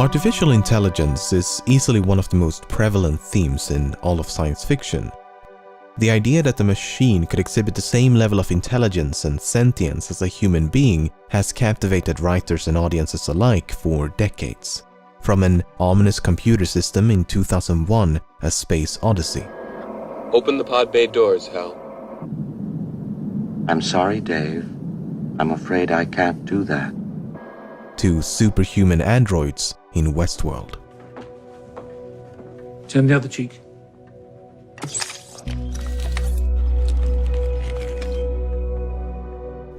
Artificial intelligence is easily one of the most prevalent themes in all of science fiction. The idea that a machine could exhibit the same level of intelligence and sentience as a human being has captivated writers and audiences alike for decades. From an ominous computer system in 2001, A Space Odyssey. Open the pod bay doors, Hal. I'm sorry, Dave. I'm afraid I can't do that. To superhuman androids in Westworld. Turn the other cheek.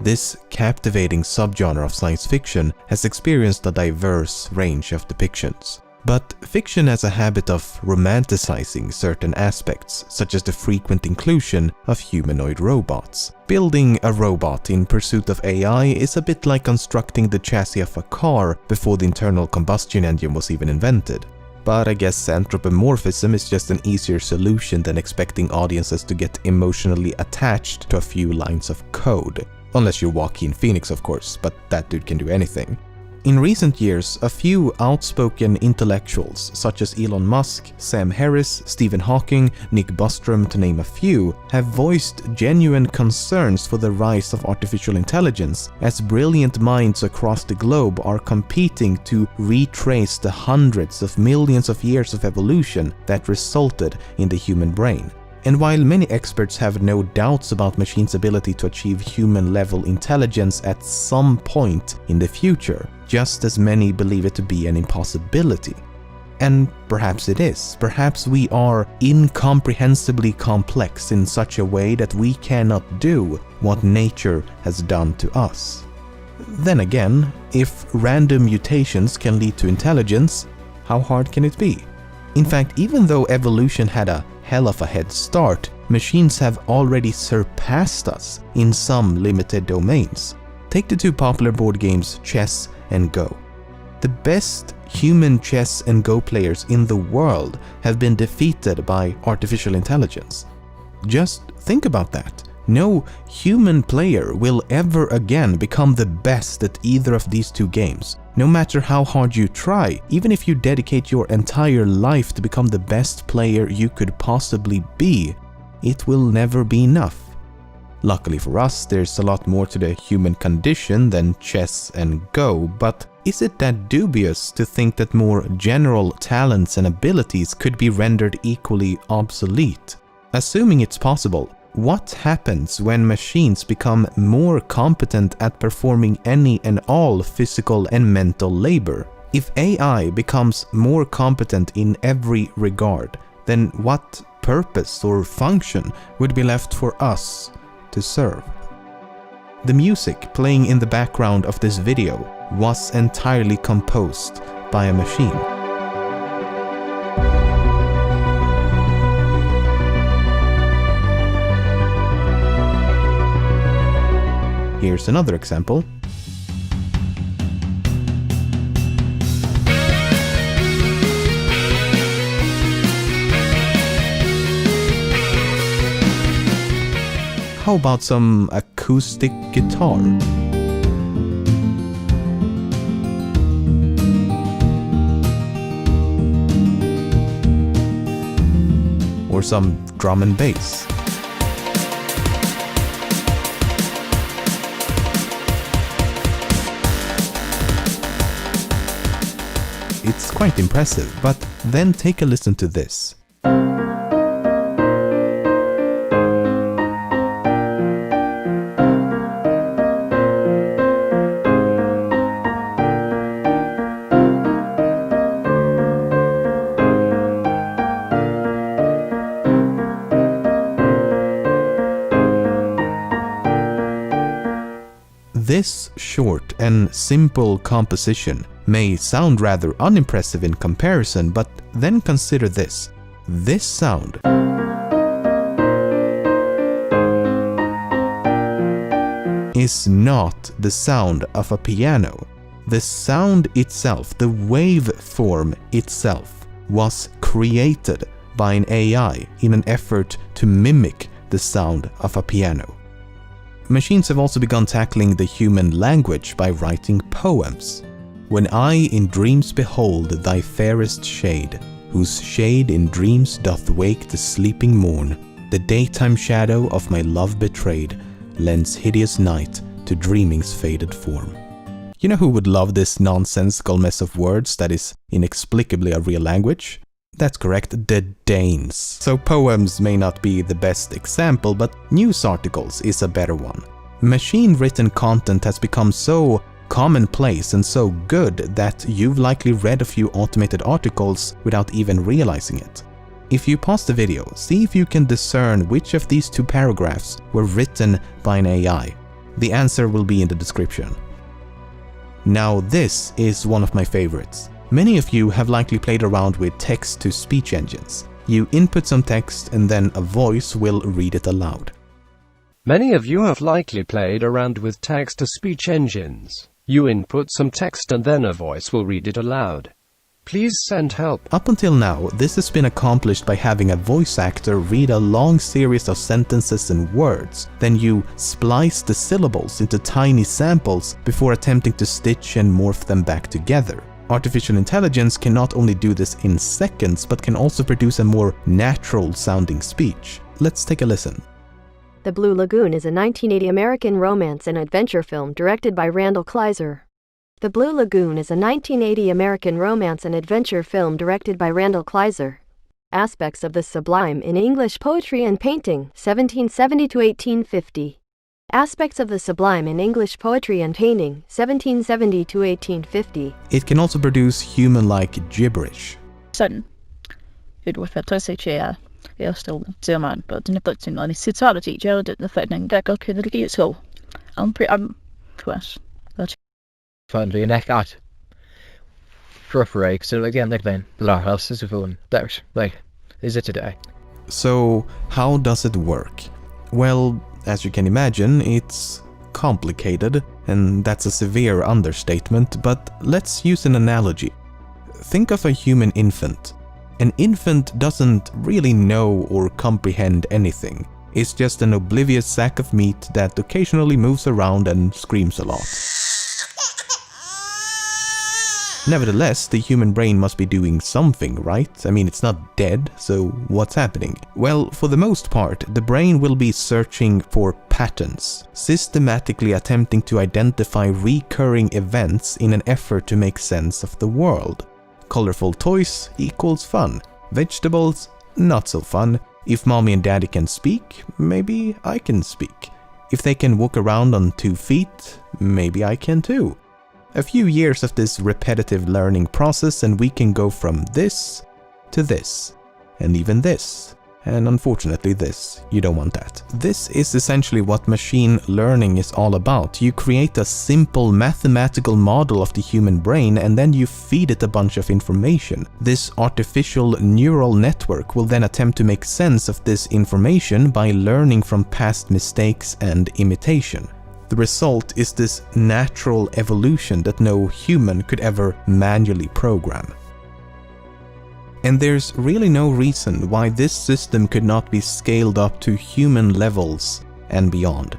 This captivating subgenre of science fiction has experienced a diverse range of depictions. But fiction has a habit of romanticizing certain aspects, such as the frequent inclusion of humanoid robots. Building a robot in pursuit of AI is a bit like constructing the chassis of a car before the internal combustion engine was even invented. But I guess anthropomorphism is just an easier solution than expecting audiences to get emotionally attached to a few lines of code. Unless you're Joaquin Phoenix, of course, but that dude can do anything. In recent years, a few outspoken intellectuals such as Elon Musk, Sam Harris, Stephen Hawking, Nick Bostrom to name a few, have voiced genuine concerns for the rise of artificial intelligence as brilliant minds across the globe are competing to retrace the hundreds of millions of years of evolution that resulted in the human brain. And while many experts have no doubts about machines' ability to achieve human-level intelligence at some point in the future, just as many believe it to be an impossibility. And perhaps it is. Perhaps we are incomprehensibly complex in such a way that we cannot do what nature has done to us. Then again, if random mutations can lead to intelligence, how hard can it be? In fact, even though evolution had a hell of a head start, machines have already surpassed us in some limited domains. Take the two popular board games chess and Go. The best human chess and Go players in the world have been defeated by artificial intelligence. Just think about that. No human player will ever again become the best at either of these two games. No matter how hard you try, even if you dedicate your entire life to become the best player you could possibly be, it will never be enough. Luckily for us, there's a lot more to the human condition than chess and Go, but is it that dubious to think that more general talents and abilities could be rendered equally obsolete? Assuming it's possible, what happens when machines become more competent at performing any and all physical and mental labor? If AI becomes more competent in every regard, then what purpose or function would be left for us to serve? The music playing in the background of this video was entirely composed by a machine. Here's another example. How about some acoustic guitar? Or some drum and bass? It's quite impressive, but then take a listen to this. This short and simple composition may sound rather unimpressive in comparison, but then consider this. This sound is not the sound of a piano. The sound itself, the waveform itself, was created by an AI in an effort to mimic the sound of a piano. Machines have also begun tackling the human language by writing poems. When I in dreams behold thy fairest shade, whose shade in dreams doth wake the sleeping morn, the daytime shadow of my love betrayed lends hideous night to dreaming's faded form. You know who would love this nonsensical mess of words that is inexplicably a real language? That's correct, the Danes. So poems may not be the best example, but news articles is a better one. Machine-written content has become so commonplace and so good that you've likely read a few automated articles without even realizing it. If you pause the video, see if you can discern which of these two paragraphs were written by an AI. The answer will be in the description. Now this is one of my favorites. Many of you have likely played around with text-to-speech engines. You input some text and then a voice will read it aloud. Many of you have likely played around with text-to-speech engines. You input some text and then a voice will read it aloud. Please send help. Up until now, this has been accomplished by having a voice actor read a long series of sentences and words. Then you splice the syllables into tiny samples before attempting to stitch and morph them back together. Artificial intelligence can not only do this in seconds, but can also produce a more natural-sounding speech. Let's take a listen. The Blue Lagoon is a 1980 American romance and adventure film directed by Randall Kleiser. The Blue Lagoon is a 1980 American romance and adventure film directed by Randall Kleiser. Aspects of the Sublime in English Poetry and Painting, 1770 to 1850. Aspects of the Sublime in English Poetry and Painting, 1770 to 1850. It can also produce human-like gibberish. Sådan. Et ord for at sige, jeg står til mig, but den er til noget citat i jeg det forfatning der godt kan det give så. Am kwas. Find the neck out. Preferate so again like then the lar house is a phone. That's like is it today? So how does it work? Well, as you can imagine, it's complicated, and that's a severe understatement, but let's use an analogy. Think of a human infant. An infant doesn't really know or comprehend anything. It's just an oblivious sack of meat that occasionally moves around and screams a lot. Nevertheless, the human brain must be doing something, right? I mean, it's not dead, so what's happening? Well, for the most part, the brain will be searching for patterns, systematically attempting to identify recurring events in an effort to make sense of the world. Colorful toys equals fun. Vegetables, not so fun. If mommy and daddy can speak, maybe I can speak. If they can walk around on 2 feet, maybe I can too. A few years of this repetitive learning process and we can go from this to this, and even this. And unfortunately this, you don't want that. This is essentially what machine learning is all about. You create a simple mathematical model of the human brain and then you feed it a bunch of information. This artificial neural network will then attempt to make sense of this information by learning from past mistakes and imitation. The result is this natural evolution that no human could ever manually program. And there's really no reason why this system could not be scaled up to human levels and beyond.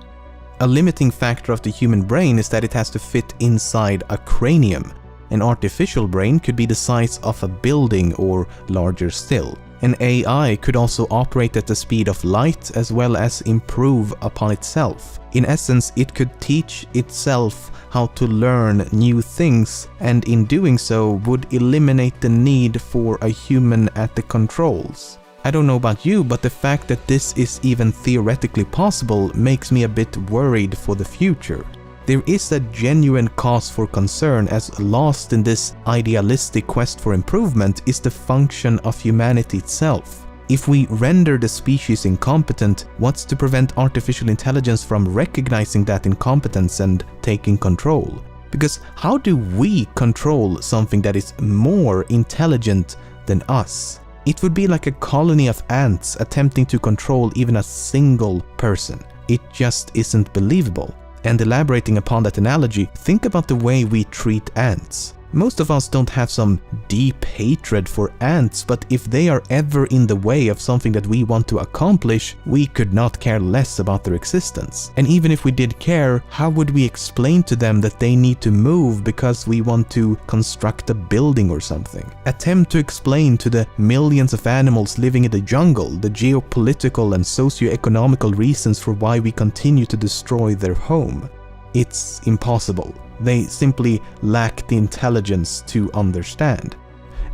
A limiting factor of the human brain is that it has to fit inside a cranium. An artificial brain could be the size of a building or larger still. An AI could also operate at the speed of light as well as improve upon itself. In essence, it could teach itself how to learn new things, and in doing so would eliminate the need for a human at the controls. I don't know about you, but the fact that this is even theoretically possible makes me a bit worried for the future. There is a genuine cause for concern, as lost in this idealistic quest for improvement is the function of humanity itself. If we render the species incompetent, what's to prevent artificial intelligence from recognizing that incompetence and taking control? Because how do we control something that is more intelligent than us? It would be like a colony of ants attempting to control even a single person. It just isn't believable. And elaborating upon that analogy, think about the way we treat ants. Most of us don't have some deep hatred for ants, but if they are ever in the way of something that we want to accomplish, we could not care less about their existence. And even if we did care, how would we explain to them that they need to move because we want to construct a building or something? Attempt to explain to the millions of animals living in the jungle the geopolitical and socio-economical reasons for why we continue to destroy their home. It's impossible. They simply lack the intelligence to understand.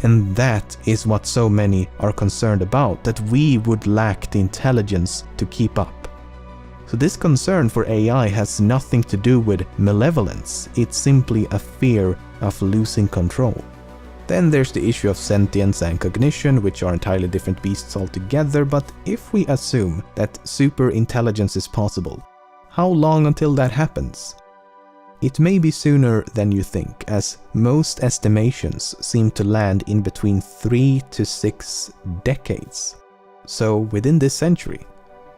And that is what so many are concerned about, that we would lack the intelligence to keep up. So this concern for AI has nothing to do with malevolence, it's simply a fear of losing control. Then there's the issue of sentience and cognition, which are entirely different beasts altogether, but if we assume that super intelligence is possible, how long until that happens? It may be sooner than you think, as most estimations seem to land in between 3 to 6 decades. So within this century.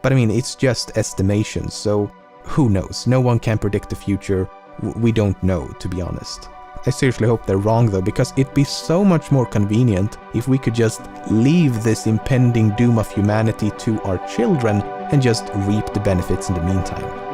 But I mean, it's just estimations, so who knows? No one can predict the future. We don't know, to be honest. I seriously hope they're wrong though, because it'd be so much more convenient if we could just leave this impending doom of humanity to our children and just reap the benefits in the meantime.